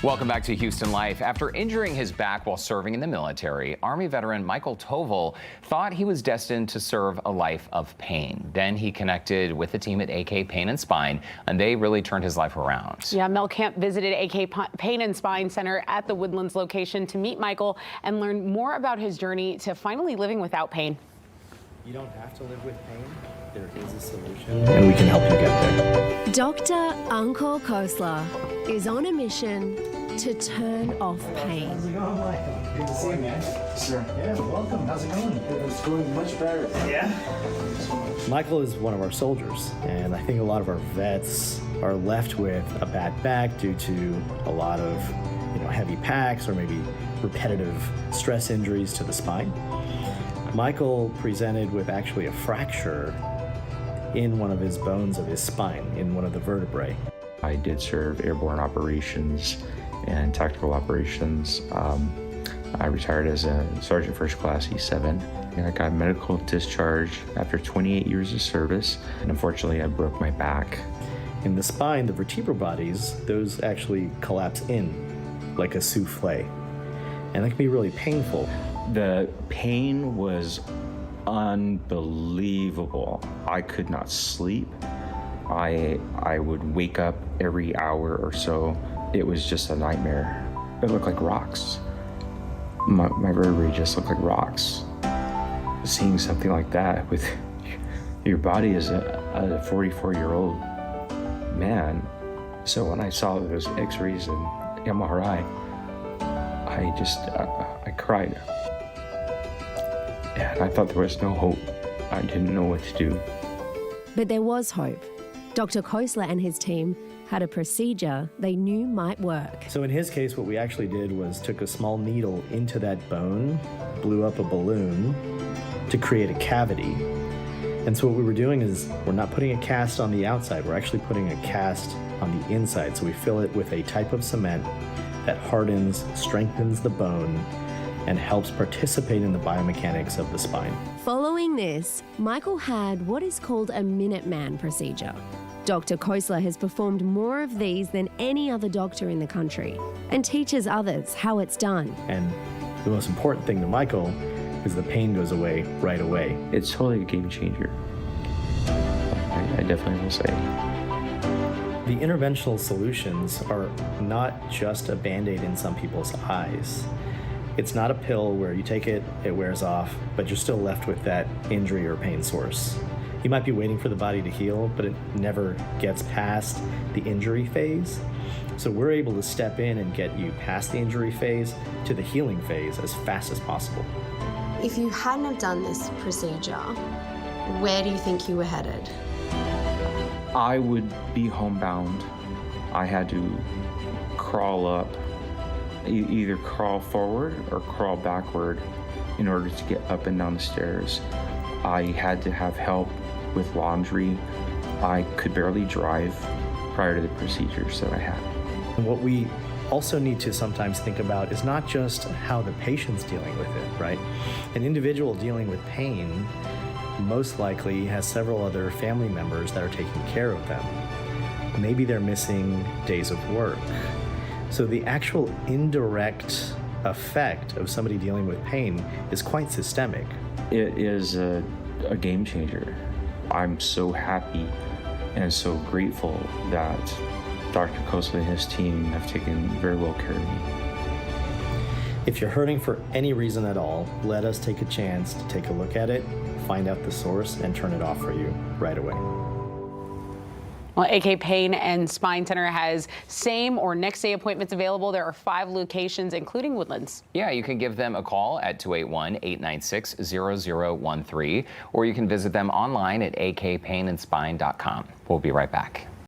Welcome back to Houston Life. After injuring his back while serving in the military, Army veteran Michael Tovar thought he was destined to serve a life of pain. Then he connected with the team at AK Pain and Spine, and they really turned his life around. Yeah, Mel Camp visited AK Pain and Spine Center at the Woodlands location to meet Michael and learn more about his journey to finally living without pain. You don't have to live with pain. There is a solution, and we can help you get there. Dr. Ankur Khosla is on a mission to turn off pain. How's it going, Michael? Good to see you, man. Sure. Yeah, welcome. How's it going? It's going much better. Yeah? Michael is one of our soldiers, and I think a lot of our vets are left with a bad back due to a lot of, heavy packs or maybe repetitive stress injuries to the spine. Michael presented with actually a fracture in one of his bones of his spine, in one of the vertebrae. I did serve airborne operations and tactical operations. I retired as a Sergeant First Class E7, and I got medical discharge after 28 years of service, and unfortunately I broke my back. In the spine, the vertebral bodies, those actually collapse in like a souffle, and that can be really painful. The pain was unbelievable. I could not sleep. I would wake up every hour or so. It was just a nightmare. It looked like rocks. My vertebrae just looked like rocks. Seeing something like that with your body as a 44-year-old man. So when I saw those x-rays and MRI, I cried. And I thought there was no hope. I didn't know what to do. But there was hope. Dr. Khosla and his team had a procedure they knew might work. So in his case, what we actually did was took a small needle into that bone, blew up a balloon to create a cavity. And so what we were doing is we're not putting a cast on the outside, we're actually putting a cast on the inside. So we fill it with a type of cement that hardens, strengthens the bone, and helps participate in the biomechanics of the spine. Following this, Michael had what is called a Minuteman procedure. Dr. Khosla has performed more of these than any other doctor in the country and teaches others how it's done. And the most important thing to Michael is the pain goes away right away. It's totally a game changer. I definitely will say. The interventional solutions are not just a Band-Aid in some people's eyes. It's not a pill where you take it, it wears off, but you're still left with that injury or pain source. You might be waiting for the body to heal, but it never gets past the injury phase. So we're able to step in and get you past the injury phase to the healing phase as fast as possible. If you hadn't have done this procedure, where do you think you were headed? I would be homebound. I had to crawl up, either crawl forward or crawl backward in order to get up and down the stairs. I had to have help with laundry. I could barely drive prior to the procedures that I had. And what we also need to sometimes think about is not just how the patient's dealing with it, right? An individual dealing with pain most likely has several other family members that are taking care of them. Maybe they're missing days of work. So the actual indirect effect of somebody dealing with pain is quite systemic. It is a game changer. I'm so happy and so grateful that Dr. Khosla and his team have taken very well care of me. If you're hurting for any reason at all, let us take a chance to take a look at it, find out the source, and turn it off for you right away. Well, AK Pain and Spine Center has same or next day appointments available. There are 5 locations, including Woodlands. Yeah, you can give them a call at 281-896-0013, or you can visit them online at akpainandspine.com. We'll be right back.